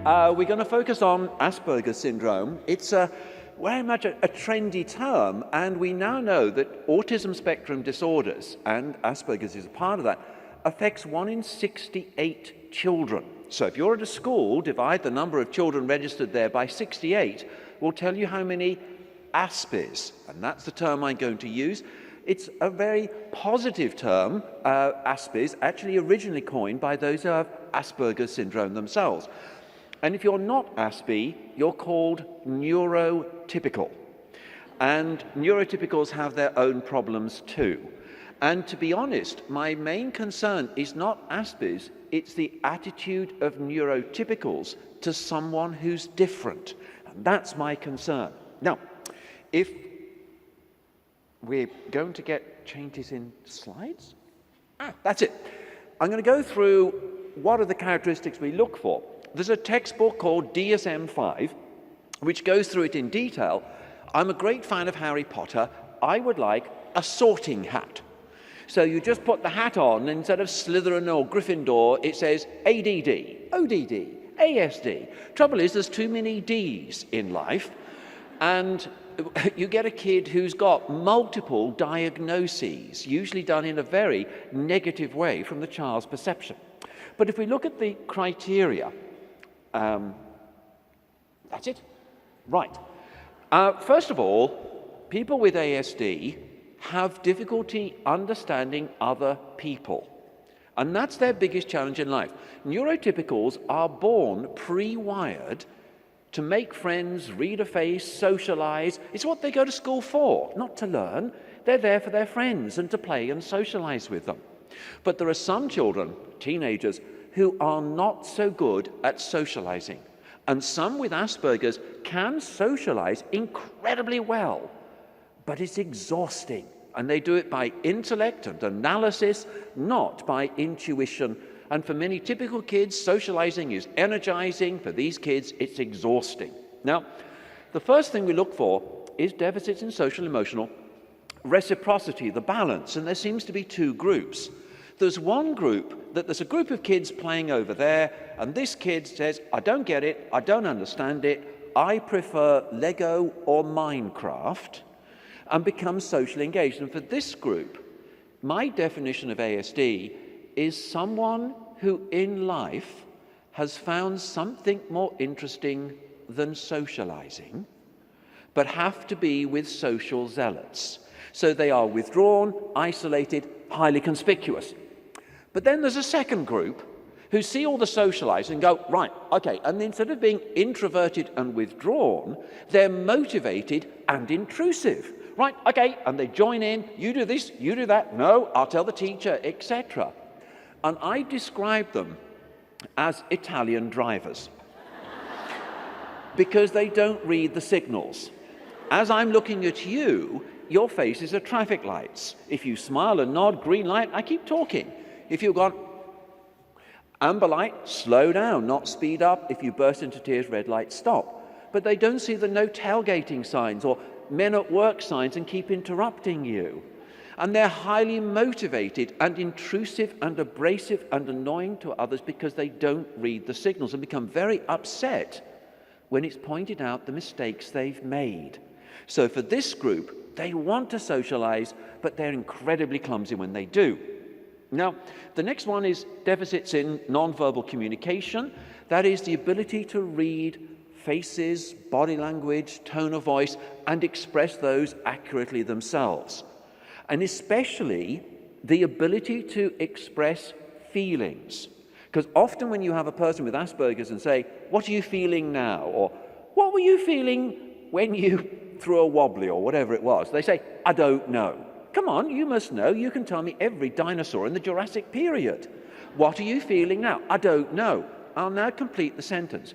we're going to focus on Asperger syndrome. It's very much a trendy term, and we now know that autism spectrum disorders, and Asperger's is a part of that, affects 1 in 68 children. So if you're at a school, divide the number of children registered there by 68, will tell you how many Aspers, and that's the term I'm going to use. It's a very positive term, Aspers, actually originally coined by those who have Asperger syndrome themselves. And if you're not Aspie, you're called neurotypical. And neurotypicals have their own problems too. And to be honest, my main concern is not Asperger's, it's the attitude of neurotypicals to someone who's different. And that's my concern. Now, if we're going to get changes in slides, that's it. I'm going to go through what are the characteristics we look for. There's a textbook called DSM-5, which goes through it in detail. I'm a great fan of Harry Potter. I would like a sorting hat. So you just put the hat on, and instead of Slytherin or Gryffindor, it says ADD, ODD, ASD. Trouble is, there's too many Ds in life, and you get a kid who's got multiple diagnoses, usually done in a very negative way from the child's perception. But if we look at the criteria, that's it. Right. First of all, people with ASD have difficulty understanding other people. And that's their biggest challenge in life. Neurotypicals are born pre-wired to make friends, read a face, socialize. It's what they go to school for, not to learn. They're there for their friends and to play and socialize with them. But there are some children, teenagers, who are not so good at socializing. And some with Asperger's can socialize incredibly well, but it's exhausting. And they do it by intellect and analysis, not by intuition. And for many typical kids, socializing is energizing. For these kids, it's exhausting. Now, the first thing we look for is deficits in social emotional reciprocity, the balance. And there seems to be two groups. There's one group that there's a group of kids playing over there, and this kid says, I don't get it, I don't understand it, I prefer Lego or Minecraft, and becomes socially engaged. And for this group, my definition of ASD is someone who in life has found something more interesting than socializing, but have to be with social zealots. So they are withdrawn, isolated, highly conspicuous. But then there's a second group who see all the socializing and go, right, okay, and instead of being introverted and withdrawn, they're motivated and intrusive. Right, okay, and they join in, you do this, you do that, no, I'll tell the teacher, etc. And I describe them as Italian drivers because they don't read the signals. As I'm looking at you, your faces are traffic lights. If you smile and nod, green light, I keep talking. If you've got amber light, slow down, not speed up. If you burst into tears, red light, stop. But they don't see the no tailgating signs or men at work signs and keep interrupting you. And they're highly motivated and intrusive and abrasive and annoying to others because they don't read the signals and become very upset when it's pointed out the mistakes they've made. So for this group, they want to socialize, but they're incredibly clumsy when they do. Now, the next one is deficits in nonverbal communication. That is the ability to read faces, body language, tone of voice, and express those accurately themselves. And especially the ability to express feelings. Because often when you have a person with Asperger's and say, what are you feeling now? Or what were you feeling when you threw a wobbly or whatever it was? They say, I don't know. Come on, you must know. You can tell me every dinosaur in the Jurassic period. What are you feeling now? I don't know. I'll now complete the sentence.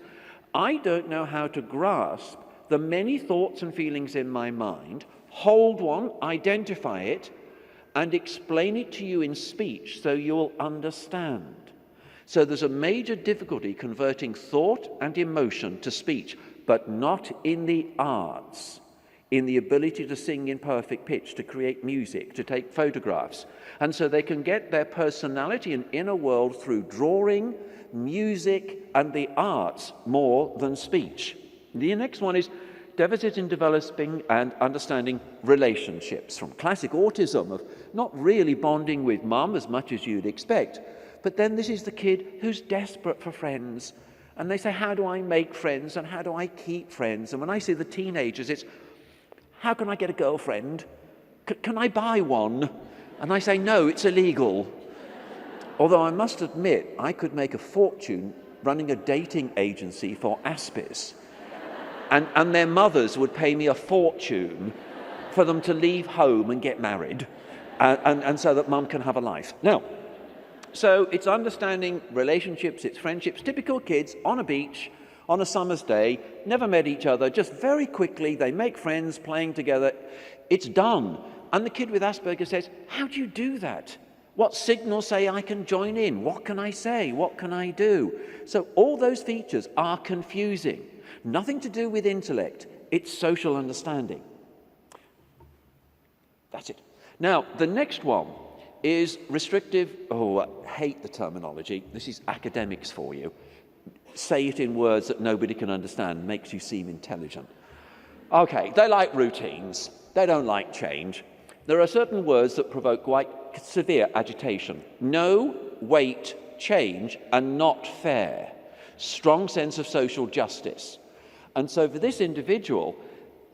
I don't know how to grasp the many thoughts and feelings in my mind, hold one, identify it, and explain it to you in speech so you'll understand. So there's a major difficulty converting thought and emotion to speech, but not in the arts, in the ability to sing in perfect pitch, to create music, to take photographs. And so they can get their personality and inner world through drawing, music, and the arts more than speech. The next one is deficit in developing and understanding relationships, from classic autism of not really bonding with mum as much as you'd expect. But then this is the kid who's desperate for friends. And they say, how do I make friends and how do I keep friends? And when I see the teenagers, it's, how can I get a girlfriend? Can I buy one? And I say, no, it's illegal. Although I must admit, I could make a fortune running a dating agency for Aspers. And their mothers would pay me a fortune for them to leave home and get married, and so that mum can have a life. Now, so it's understanding relationships, it's friendships, typical kids on a beach, on a summer's day, never met each other, just very quickly they make friends playing together. It's done. And the kid with Asperger says, how do you do that? What signals say I can join in? What can I say? What can I do? So all those features are confusing. Nothing to do with intellect, it's social understanding. That's it. Now, the next one is restrictive, I hate the terminology, this is academics for you. Say it in words that nobody can understand, makes you seem intelligent. Okay, they like routines, they don't like change. There are certain words that provoke quite severe agitation. No, wait, change, and not fair. Strong sense of social justice. And so for this individual,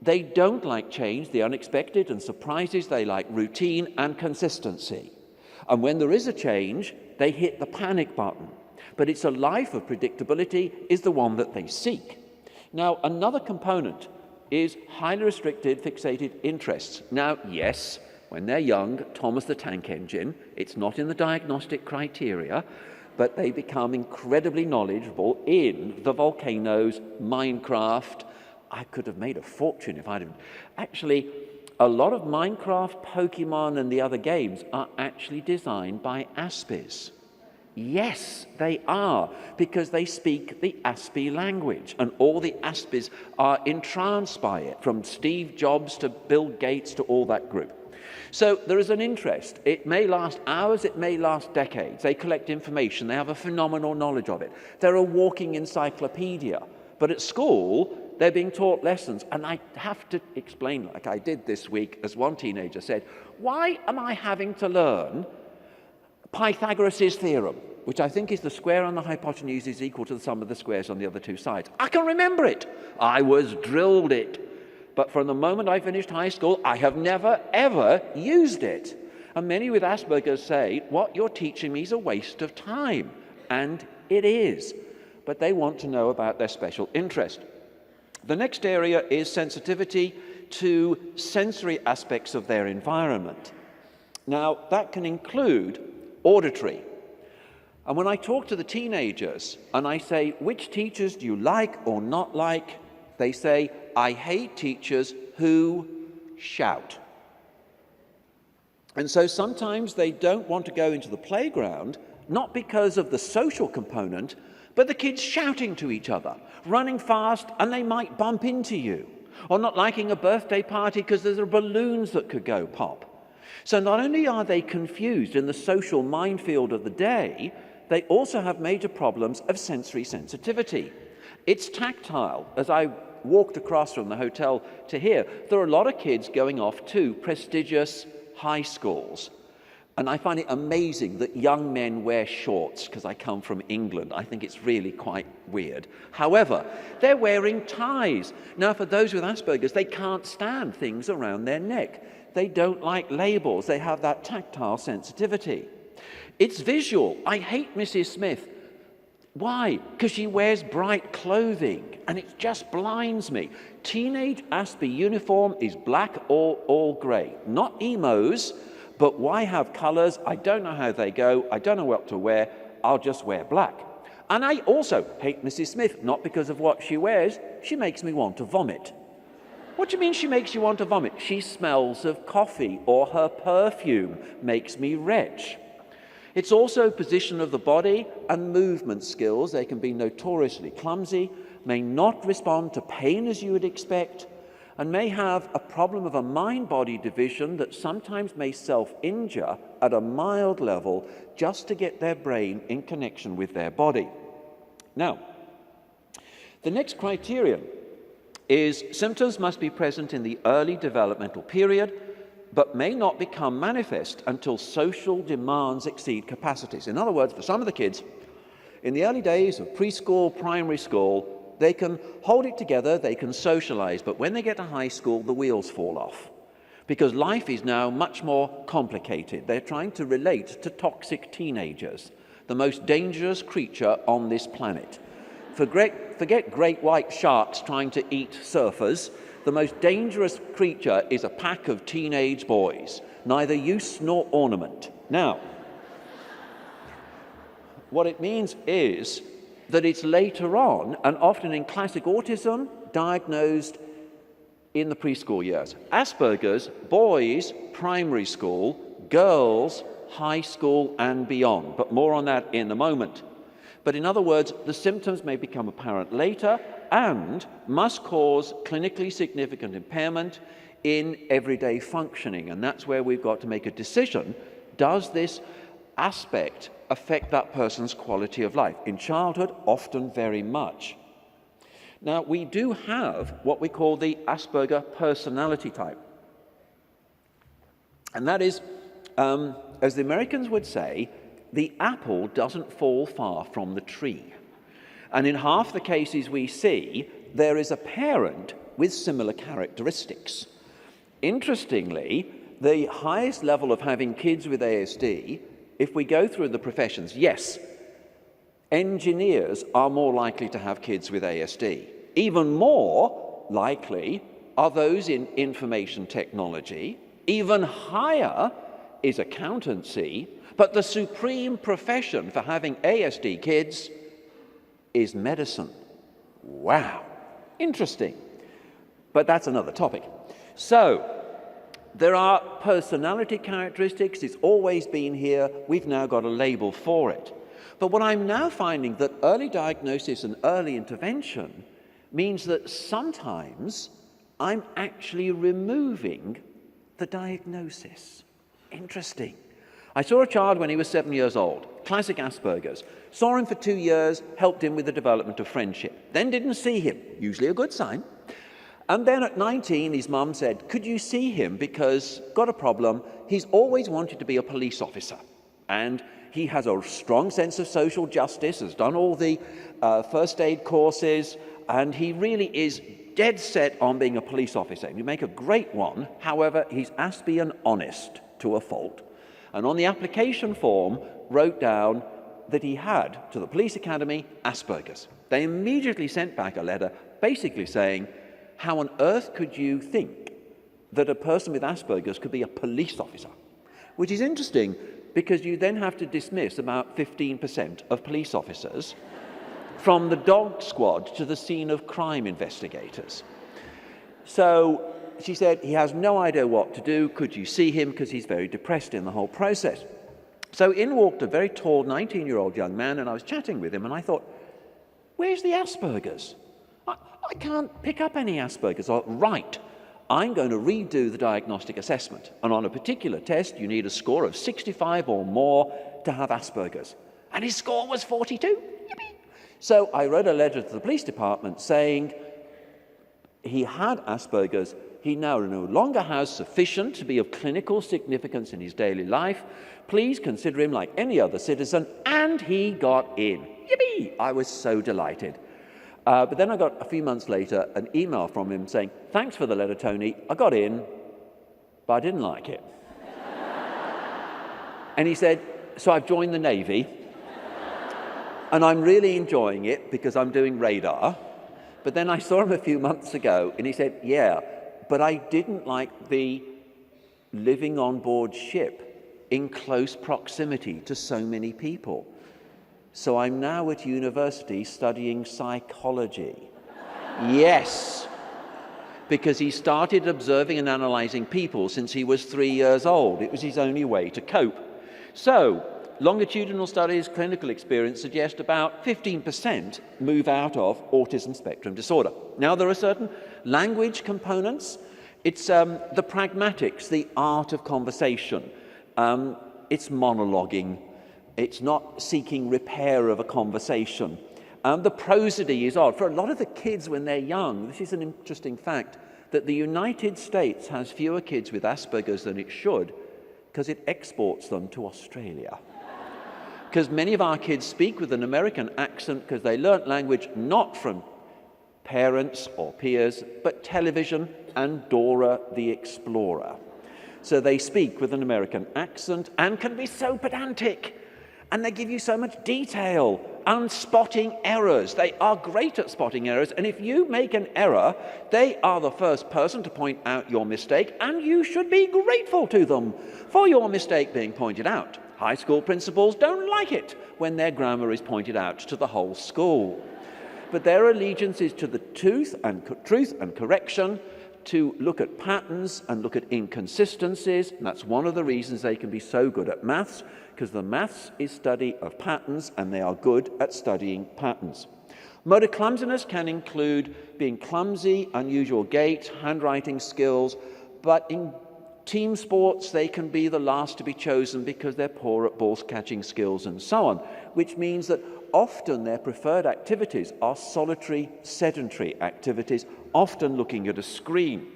they don't like change, the unexpected and surprises, they like routine and consistency. And when there is a change, they hit the panic button. But it's a life of predictability is the one that they seek. Now, another component is highly restricted fixated interests. Now, yes, when they're young, Thomas the Tank Engine, it's not in the diagnostic criteria, but they become incredibly knowledgeable in the volcanoes, Minecraft. I could have made a fortune if I'd have... Actually, a lot of Minecraft, Pokemon, and the other games are actually designed by Aspers. Yes, they are, because they speak the Aspi language, and all the Aspers are entranced by it, from Steve Jobs to Bill Gates to all that group. So there is an interest. It may last hours, it may last decades. They collect information, they have a phenomenal knowledge of it. They're a walking encyclopedia. But at school, they're being taught lessons. And I have to explain, like I did this week, as one teenager said, why am I having to learn Pythagoras' theorem, which I think is the square on the hypotenuse is equal to the sum of the squares on the other two sides? I can remember it. I was drilled it. But from the moment I finished high school, I have never, ever used it. And many with Asperger say, what you're teaching me is a waste of time. And it is. But they want to know about their special interest. The next area is sensitivity to sensory aspects of their environment. Now, that can include auditory. And when I talk to the teenagers and I say, which teachers do you like or not like? They say, I hate teachers who shout. And so sometimes they don't want to go into the playground, not because of the social component, but the kids shouting to each other, running fast, and they might bump into you. Or not liking a birthday party because there are balloons that could go pop. So not only are they confused in the social minefield of the day, they also have major problems of sensory sensitivity. It's tactile. As I walked across from the hotel to here, there are a lot of kids going off to prestigious high schools. And I find it amazing that young men wear shorts, because I come from England. I think it's really quite weird. However, they're wearing ties. Now, for those with Asperger's, they can't stand things around their neck. They don't like labels. They have that tactile sensitivity. It's visual. I hate Mrs. Smith. Why? Because she wears bright clothing, and it just blinds me. Teenage Asper uniform is black or all grey. Not emos, but why have colours? I don't know how they go. I don't know what to wear. I'll just wear black. And I also hate Mrs. Smith, not because of what she wears. She makes me want to vomit. What do you mean she makes you want to vomit? She smells of coffee, or her perfume makes me retch. It's also position of the body and movement skills. They can be notoriously clumsy, may not respond to pain as you would expect, and may have a problem of a mind-body division that sometimes may self-injure at a mild level just to get their brain in connection with their body. Now, the next criterion is symptoms must be present in the early developmental period, but may not become manifest until social demands exceed capacities. In other words, for some of the kids, in the early days of preschool, primary school, they can hold it together, they can socialize, but when they get to high school, the wheels fall off. Because life is now much more complicated. They're trying to relate to toxic teenagers, the most dangerous creature on this planet. Forget great white sharks trying to eat surfers. The most dangerous creature is a pack of teenage boys, neither use nor ornament. Now, what it means is that it's later on, and often in classic autism, diagnosed in the preschool years. Asperger's, boys, primary school, girls, high school and beyond, but more on that in a moment. But in other words, the symptoms may become apparent later and must cause clinically significant impairment in everyday functioning. And that's where we've got to make a decision. Does this aspect affect that person's quality of life? In childhood, often very much. Now, we do have what we call the Asperger personality type. And that is, as the Americans would say, the apple doesn't fall far from the tree. And in half the cases we see, there is a parent with similar characteristics. Interestingly, the highest level of having kids with ASD, if we go through the professions, yes, engineers are more likely to have kids with ASD. Even more likely are those in information technology. Even higher is accountancy. But the supreme profession for having ASD kids is medicine. Wow, interesting. But that's another topic. So, there are personality characteristics. It's always been here. We've now got a label for it. But what I'm now finding that early diagnosis and early intervention means that sometimes I'm actually removing the diagnosis. Interesting. I saw a child when he was 7 years old, classic Asperger's. Saw him for 2 years, helped him with the development of friendship. Then didn't see him, usually a good sign. And then at 19, his mum said, could you see him because, got a problem, he's always wanted to be a police officer. And he has a strong sense of social justice, has done all the first aid courses, and he really is dead set on being a police officer. You make a great one, however, he's Aspian honest to a fault. And on the application form, wrote down that he had, to the police academy, Asperger's. They immediately sent back a letter basically saying, how on earth could you think that a person with Asperger's could be a police officer? Which is interesting, because you then have to dismiss about 15% of police officers from the dog squad to the scene of crime investigators. So she said, he has no idea what to do. Could you see him? Because he's very depressed in the whole process. So in walked a very tall 19-year-old young man, and I was chatting with him, and I thought, where's the Asperger's? I can't pick up any Asperger's. Right, I'm going to redo the diagnostic assessment. And on a particular test, you need a score of 65 or more to have Asperger's. And his score was 42. Yippee! So I wrote a letter to the police department saying he had Asperger's. He now no longer has sufficient to be of clinical significance in his daily life. Please consider him like any other citizen. And he got in. Yippee! I was so delighted. But then I got, a few months later, an email from him saying, thanks for the letter, Tony. I got in, but I didn't like it. And he said, so I've joined the Navy, and I'm really enjoying it because I'm doing radar. But then I saw him a few months ago, and he said, yeah, but I didn't like the living on board ship in close proximity to so many people. So I'm now at university studying psychology. Yes, because he started observing and analyzing people since he was 3 years old. It was his only way to cope. So longitudinal studies, clinical experience suggest about 15% move out of autism spectrum disorder. Now, there are certain language components. It's the pragmatics, the art of conversation. It's monologuing. It's not seeking repair of a conversation. The prosody is odd. For a lot of the kids when they're young, this is an interesting fact, that the United States has fewer kids with Asperger's than it should because it exports them to Australia. Because many of our kids speak with an American accent because they learnt language not from parents or peers, but television and Dora the Explorer. So they speak with an American accent and can be so pedantic. And they give you so much detail and spotting errors. They are great at spotting errors. And if you make an error, they are the first person to point out your mistake, and you should be grateful to them for your mistake being pointed out. High school principals don't like it when their grammar is pointed out to the whole school. But their allegiance is to the truth and correction, to look at patterns and look at inconsistencies. And that's one of the reasons they can be so good at maths, because the maths is study of patterns, and they are good at studying patterns. Motor clumsiness can include being clumsy, unusual gait, handwriting skills, but in team sports they can be the last to be chosen because they're poor at ball catching skills and so on, which means that often their preferred activities are solitary, sedentary activities, often looking at a screen.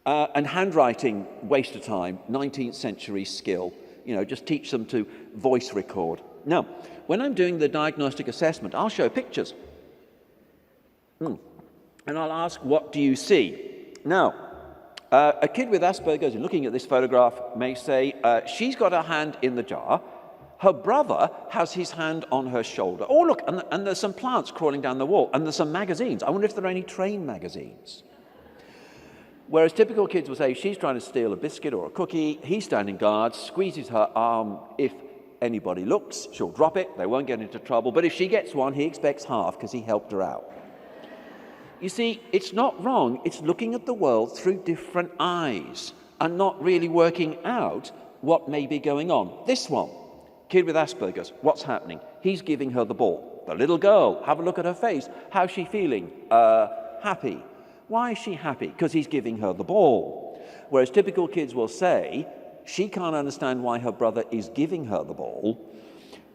And handwriting, waste of time, 19th century skill. You know, just teach them to voice record. Now, when I'm doing the diagnostic assessment, I'll show pictures. And I'll ask, what do you see? Now, a kid with Asperger's, looking at this photograph, may say, she's got her hand in the jar. Her brother has his hand on her shoulder. Oh, look, and there's some plants crawling down the wall, and there's some magazines. I wonder if there are any train magazines. Whereas typical kids will say, she's trying to steal a biscuit or a cookie, he's standing guard, squeezes her arm. If anybody looks, she'll drop it, they won't get into trouble. But if she gets one, he expects half because he helped her out. You see, it's not wrong, it's looking at the world through different eyes and not really working out what may be going on. This one, kid with Asperger's, what's happening? He's giving her the ball. The little girl, have a look at her face. How's she feeling? Happy. Why is she happy? Because he's giving her the ball. Whereas typical kids will say, she can't understand why her brother is giving her the ball,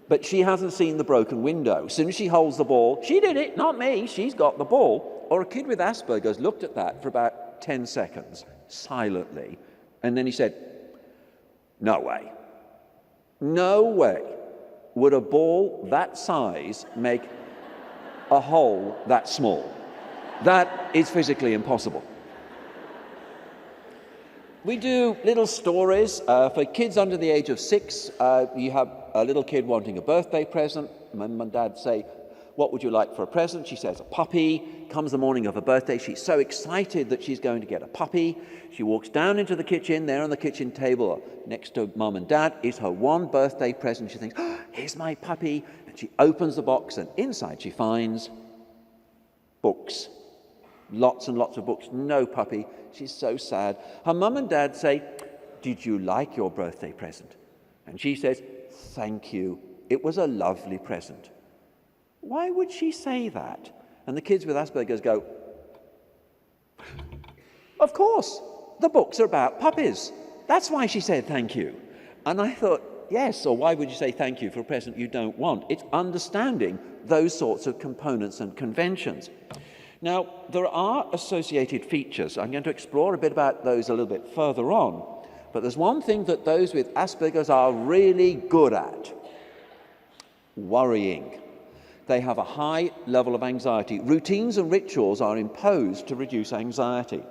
but she hasn't seen the broken window. As soon as she holds the ball, she did it, not me, she's got the ball. Or a kid with Asperger's looked at that for about 10 seconds, silently, and then he said, no way. No way would a ball that size make a hole that small. That is physically impossible. We do little stories. For kids under the age of 6, you have a little kid wanting a birthday present. Mum and Dad say, what would you like for a present? She says, a puppy. Comes the morning of her birthday. She's so excited that she's going to get a puppy. She walks down into the kitchen. There on the kitchen table next to Mum and Dad is her one birthday present. She thinks, oh, here's my puppy. And she opens the box, and inside she finds books. Lots and lots of books, no puppy. She's so sad. Her mum and dad say, did you like your birthday present? And she says, thank you. It was a lovely present. Why would she say that? And the kids with Asperger's go, of course, the books are about puppies. That's why she said thank you. And I thought, yes, or why would you say thank you for a present you don't want? It's understanding those sorts of components and conventions. Now, there are associated features. I'm going to explore a bit about those a little bit further on. But there's one thing that those with Asperger's are really good at: worrying. They have a high level of anxiety. Routines and rituals are imposed to reduce anxiety.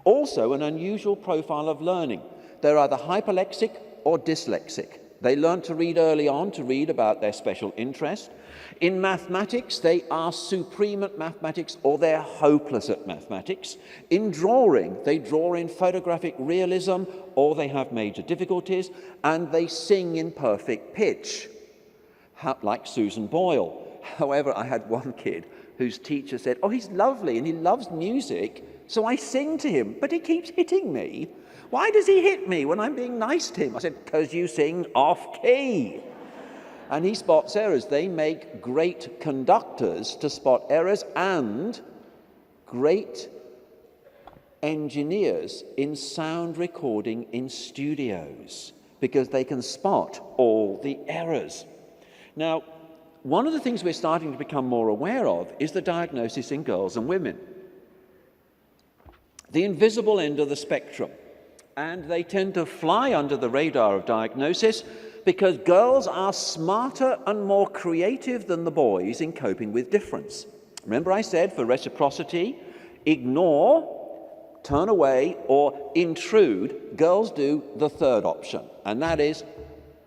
Also, an unusual profile of learning. They're either hyperlexic or dyslexic. They learn to read early on, to read about their special interest. In mathematics, they are supreme at mathematics, or they're hopeless at mathematics. In drawing, they draw in photographic realism, or they have major difficulties, and they sing in perfect pitch, like Susan Boyle. However, I had one kid whose teacher said, oh, he's lovely and he loves music, so I sing to him, but he keeps hitting me. Why does he hit me when I'm being nice to him? I said, because you sing off key. And he spots errors. They make great conductors to spot errors, and great engineers in sound recording in studios, because they can spot all the errors. Now, One of the things we're starting to become more aware of is the diagnosis in girls and women. The invisible end of the spectrum. And they tend to fly under the radar of diagnosis because girls are smarter and more creative than the boys in coping with difference. Remember I said for reciprocity, ignore, turn away, or intrude. Girls do the third option, and that is,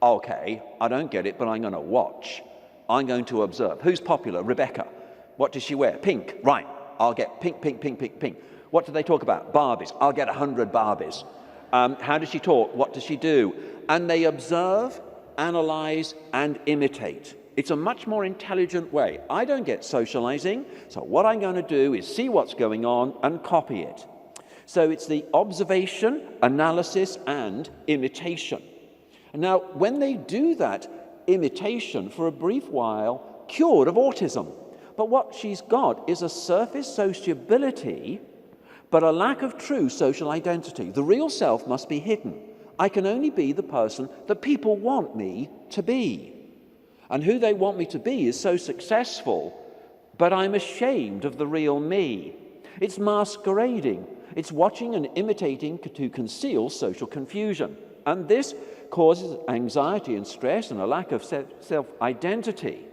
okay, I don't get it, but I'm going to watch. I'm going to observe. Who's popular? Rebecca. What does she wear? Pink. Right. I'll get pink, pink, pink, pink, pink. What do they talk about? Barbies. I'll get 100 Barbies. How does she talk? What does she do? And they observe, analyze, and imitate. It's a much more intelligent way. I don't get socializing, so what I'm going to do is see what's going on and copy it. So it's the observation, analysis, and imitation. And now, when they do that imitation for a brief while, cured of autism. But what she's got is a surface sociability, but a lack of true social identity. The real self must be hidden. I can only be the person that people want me to be. And who they want me to be is so successful, but I'm ashamed of the real me. It's masquerading. It's watching and imitating to conceal social confusion. And this causes anxiety and stress and a lack of self-identity.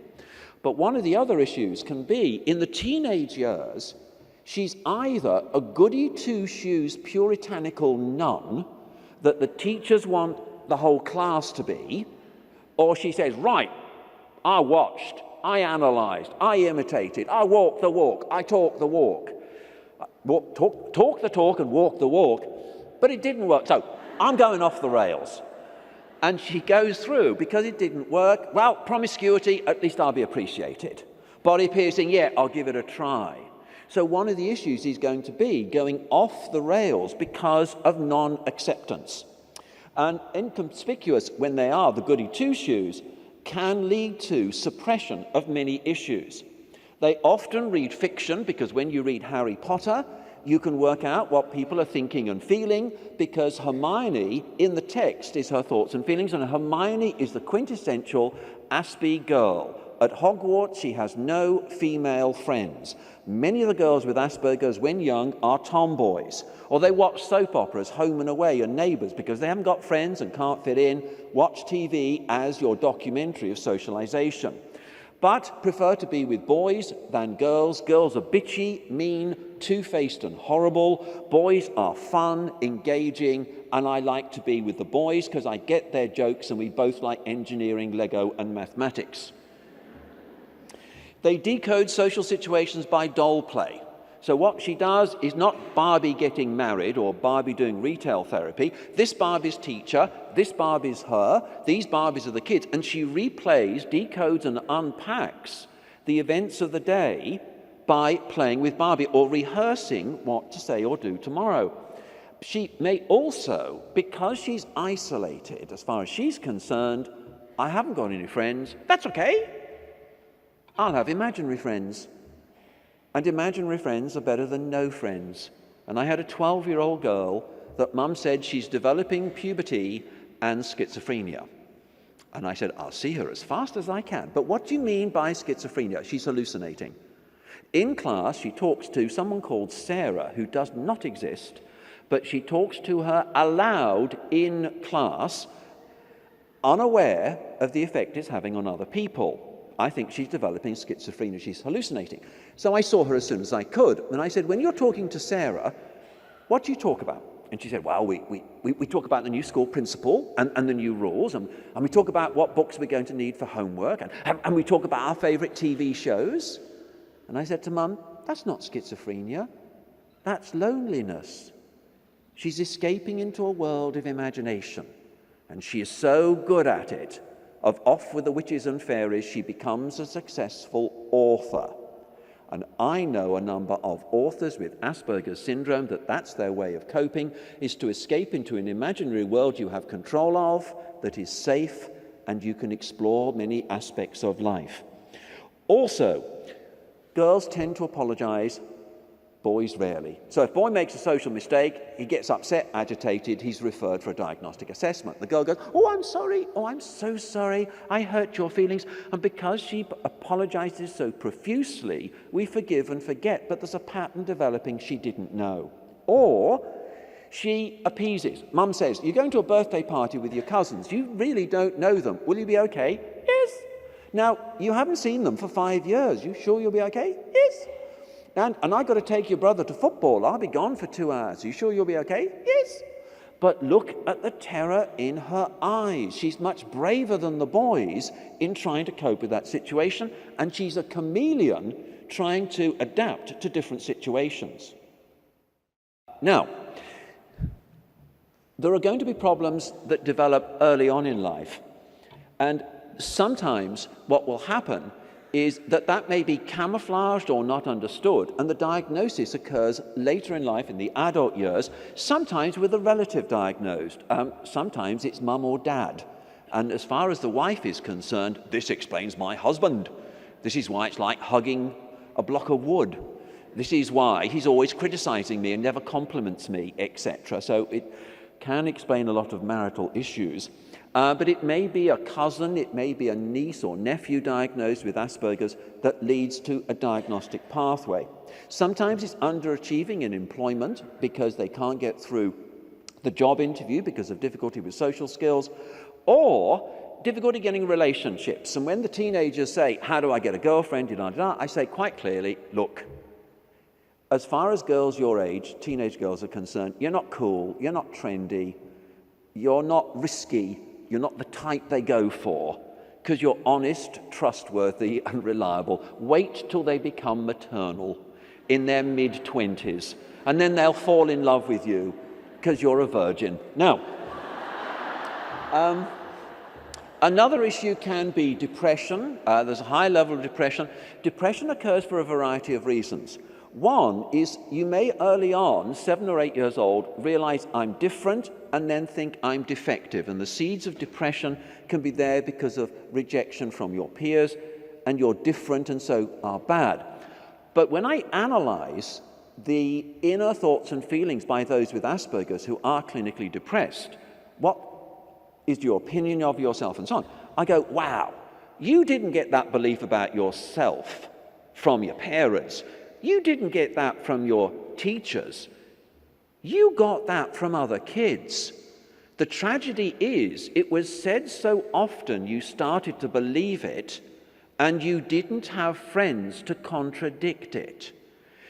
But one of the other issues can be, in the teenage years, she's either a goody two-shoes puritanical nun that the teachers want the whole class to be, or she says, right, I watched, I analysed, I imitated, I walked the walk, I talked the walk. Talk the talk and walk the walk, but it didn't work, so I'm going off the rails. And she goes through, because it didn't work, well, promiscuity, at least I'll be appreciated. Body piercing, yeah, I'll give it a try. So one of the issues is going to be going off the rails because of non-acceptance. And inconspicuous when they are the goody two-shoes can lead to suppression of many issues. They often read fiction because when you read Harry Potter, you can work out what people are thinking and feeling because Hermione in the text is her thoughts and feelings, and Hermione is the quintessential Aspie girl. At Hogwarts, she has no female friends. Many of the girls with Asperger's when young are tomboys, or they watch soap operas, Home and Away and Neighbours, because they haven't got friends and can't fit in. Watch TV as your documentary of socialization. But prefer to be with boys than girls. Girls are bitchy, mean, two-faced and horrible. Boys are fun, engaging, and I like to be with the boys because I get their jokes and we both like engineering, Lego, and mathematics. They decode social situations by doll play. So what she does is not Barbie getting married or Barbie doing retail therapy. This Barbie's teacher, this Barbie's her, these Barbies are the kids. And she replays, decodes and unpacks the events of the day by playing with Barbie or rehearsing what to say or do tomorrow. She may also, because she's isolated as far as she's concerned, I haven't got any friends, that's okay. I'll have imaginary friends. And imaginary friends are better than no friends. And I had a 12-year-old girl that mum said she's developing puberty and schizophrenia. And I said, I'll see her as fast as I can. But what do you mean by schizophrenia? She's hallucinating. In class, she talks to someone called Sarah, who does not exist, but she talks to her aloud in class, unaware of the effect it's having on other people. I think she's developing schizophrenia. She's hallucinating. So I saw her as soon as I could. And I said, when you're talking to Sarah, what do you talk about? And she said, well, we talk about the new school principal and the new rules. And we talk about what books we're going to need for homework. And we talk about our favourite TV shows. And I said to Mum, that's not schizophrenia. That's loneliness. She's escaping into a world of imagination. And she is so good at it. Of Off with the Witches and Fairies, she becomes a successful author. And I know a number of authors with Asperger syndrome that's their way of coping, is to escape into an imaginary world you have control of, that is safe, and you can explore many aspects of life. Also, girls tend to apologize Boys rarely. So if a boy makes a social mistake, he gets upset, agitated, he's referred for a diagnostic assessment. The girl goes, oh, I'm sorry, oh, I'm so sorry, I hurt your feelings. And because she apologizes so profusely, we forgive and forget, but there's a pattern developing she didn't know. Or she appeases. Mum says, you're going to a birthday party with your cousins. You really don't know them. Will you be okay? Yes. Now, you haven't seen them for 5 years. You sure you'll be okay? Yes. And I've got to take your brother to football. I'll be gone for 2 hours. Are you sure you'll be okay? Yes. But look at the terror in her eyes. She's much braver than the boys in trying to cope with that situation, and she's a chameleon trying to adapt to different situations. Now, there are going to be problems that develop early on in life, and sometimes what will happen is that may be camouflaged or not understood, and the diagnosis occurs later in life, in the adult years, sometimes with a relative diagnosed. Sometimes it's mum or dad. And as far as the wife is concerned, this explains my husband. This is why it's like hugging a block of wood. This is why he's always criticizing me and never compliments me, etc. So it can explain a lot of marital issues. But it may be a cousin, it may be a niece or nephew diagnosed with Asperger's that leads to a diagnostic pathway. Sometimes it's underachieving in employment because they can't get through the job interview because of difficulty with social skills, or difficulty getting relationships. And when the teenagers say, how do I get a girlfriend, I say quite clearly, look, as far as girls your age, teenage girls are concerned, you're not cool, you're not trendy, you're not risky, you're not the type they go for, because you're honest, trustworthy, and reliable. Wait till they become maternal in their mid-20s, and then they'll fall in love with you because you're a virgin. Now, another issue can be depression. There's a high level of depression. Depression occurs for a variety of reasons. One is you may early on, 7 or 8 years old, realize I'm different and then think I'm defective. And the seeds of depression can be there because of rejection from your peers, and you're different and so are bad. But when I analyze the inner thoughts and feelings by those with Asperger's who are clinically depressed, what is your opinion of yourself and so on, I go, wow, you didn't get that belief about yourself from your parents. You didn't get that from your teachers. You got that from other kids. The tragedy is, it was said so often you started to believe it, and you didn't have friends to contradict it.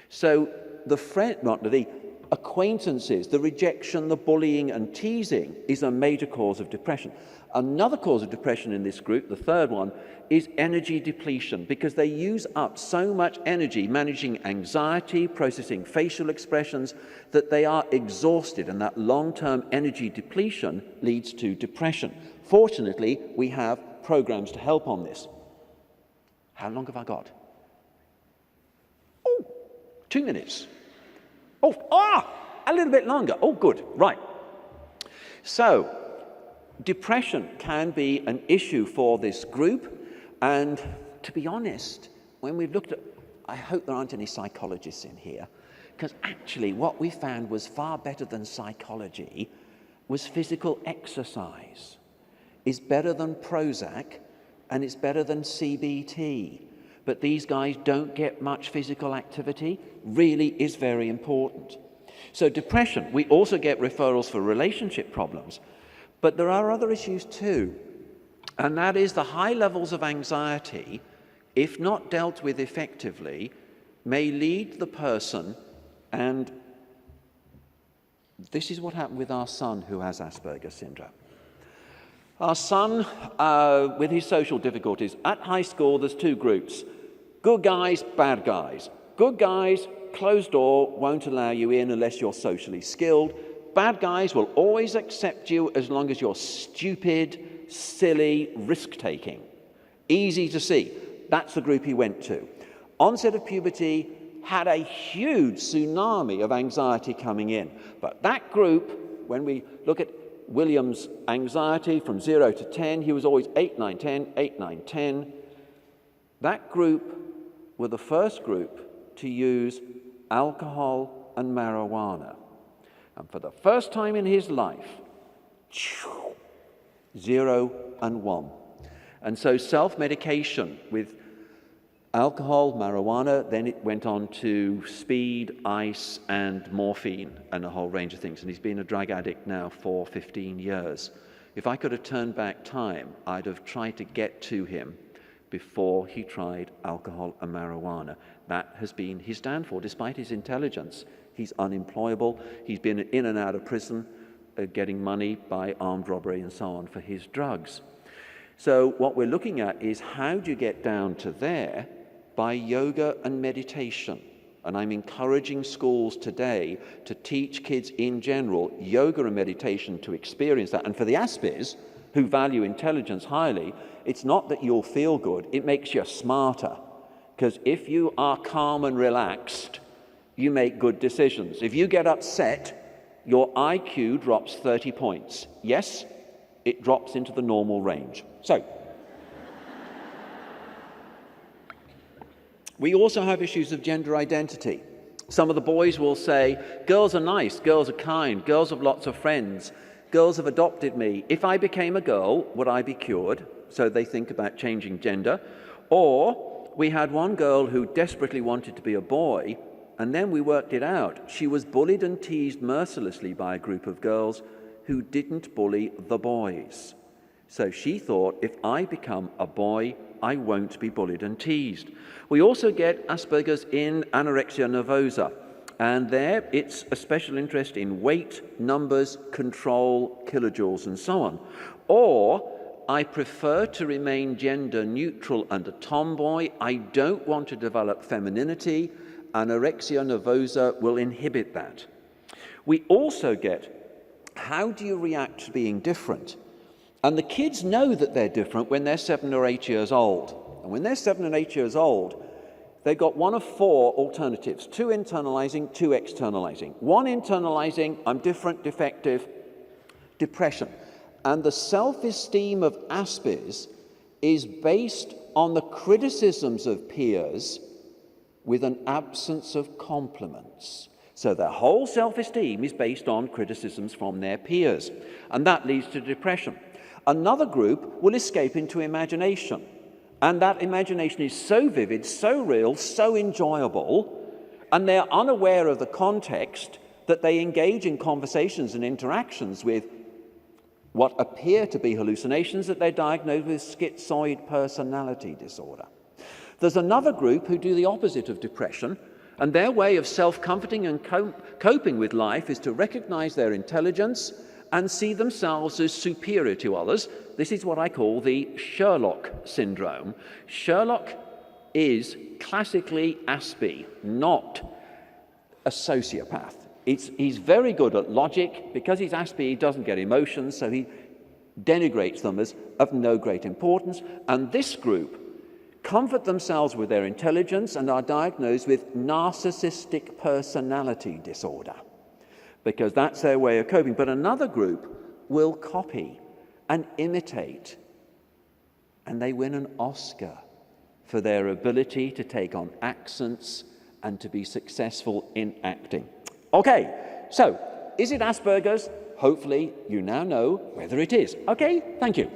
So the acquaintances, the rejection, the bullying and teasing is a major cause of depression. Another cause of depression in this group, the third one, is energy depletion, because they use up so much energy managing anxiety, processing facial expressions, that they are exhausted, and that long-term energy depletion leads to depression. Fortunately, we have programs to help on this. How long have I got? Oh, 2 minutes. A little bit longer. Oh, good. Right. So, depression can be an issue for this group, and to be honest, when we've looked at, I hope there aren't any psychologists in here, because actually what we found was far better than psychology was physical exercise. It's better than Prozac, and it's better than CBT. But these guys don't get much physical activity, really is very important. So depression, we also get referrals for relationship problems. But there are other issues too, and that is the high levels of anxiety, if not dealt with effectively, may lead the person, and this is what happened with our son who has Asperger syndrome. Our son, with his social difficulties, at high school there's 2 groups, good guys, bad guys. Good guys, closed door, won't allow you in unless you're socially skilled. Bad guys will always accept you as long as you're stupid, silly, risk-taking. Easy to see. That's the group he went to. Onset of puberty had a huge tsunami of anxiety coming in. But that group, when we look at William's anxiety from 0 to 10, he was always 8, 9, 10, 8, 9, 10. That group were the first group to use alcohol and marijuana. And for the first time in his life, 0 and 1. And so self-medication with alcohol, marijuana, then it went on to speed, ice, and morphine, and a whole range of things. And he's been a drug addict now for 15 years. If I could have turned back time, I'd have tried to get to him before he tried alcohol and marijuana. That has been his downfall. Despite his intelligence, he's unemployable. He's been in and out of prison, getting money by armed robbery and so on for his drugs. So what we're looking at is how do you get down to there? By yoga and meditation. And I'm encouraging schools today to teach kids in general yoga and meditation to experience that. And for the Aspers, who value intelligence highly, it's not that you'll feel good, it makes you smarter. Because if you are calm and relaxed, you make good decisions. If you get upset, your IQ drops 30 points. Yes, it drops into the normal range. So, we also have issues of gender identity. Some of the boys will say, girls are nice, girls are kind, girls have lots of friends, girls have adopted me. If I became a girl, would I be cured? So they think about changing gender. Or we had one girl who desperately wanted to be a boy, and then we worked it out. She was bullied and teased mercilessly by a group of girls who didn't bully the boys. So she thought, if I become a boy, I won't be bullied and teased. We also get Asperger's in anorexia nervosa, and there it's a special interest in weight, numbers, control, kilojoules, and so on. Or, I prefer to remain gender neutral and a tomboy. I don't want to develop femininity. Anorexia nervosa will inhibit that. We also get, how do you react to being different? And the kids know that they're different when they're 7 or 8 years old. And when they're 7 and 8 years old, they've got one of 4 alternatives: 2 internalizing, 2 externalizing. 1 internalizing, I'm different, defective, depression. And the self-esteem of Asperger's is based on the criticisms of peers with an absence of compliments. So their whole self-esteem is based on criticisms from their peers. And that leads to depression. Another group will escape into imagination. And that imagination is so vivid, so real, so enjoyable, and they're unaware of the context that they engage in conversations and interactions with what appear to be hallucinations, that they're diagnosed with schizoid personality disorder. There's another group who do the opposite of depression, and their way of self-comforting and coping with life is to recognize their intelligence and see themselves as superior to others. This is what I call the Sherlock syndrome. Sherlock is classically Aspie, not a sociopath. He's very good at logic. Because he's Aspie, he doesn't get emotions, so he denigrates them as of no great importance. And this group comfort themselves with their intelligence and are diagnosed with narcissistic personality disorder, because that's their way of coping. But another group will copy and imitate, and they win an Oscar for their ability to take on accents and to be successful in acting. Okay, so is it Asperger's? Hopefully you now know whether it is. Okay, thank you.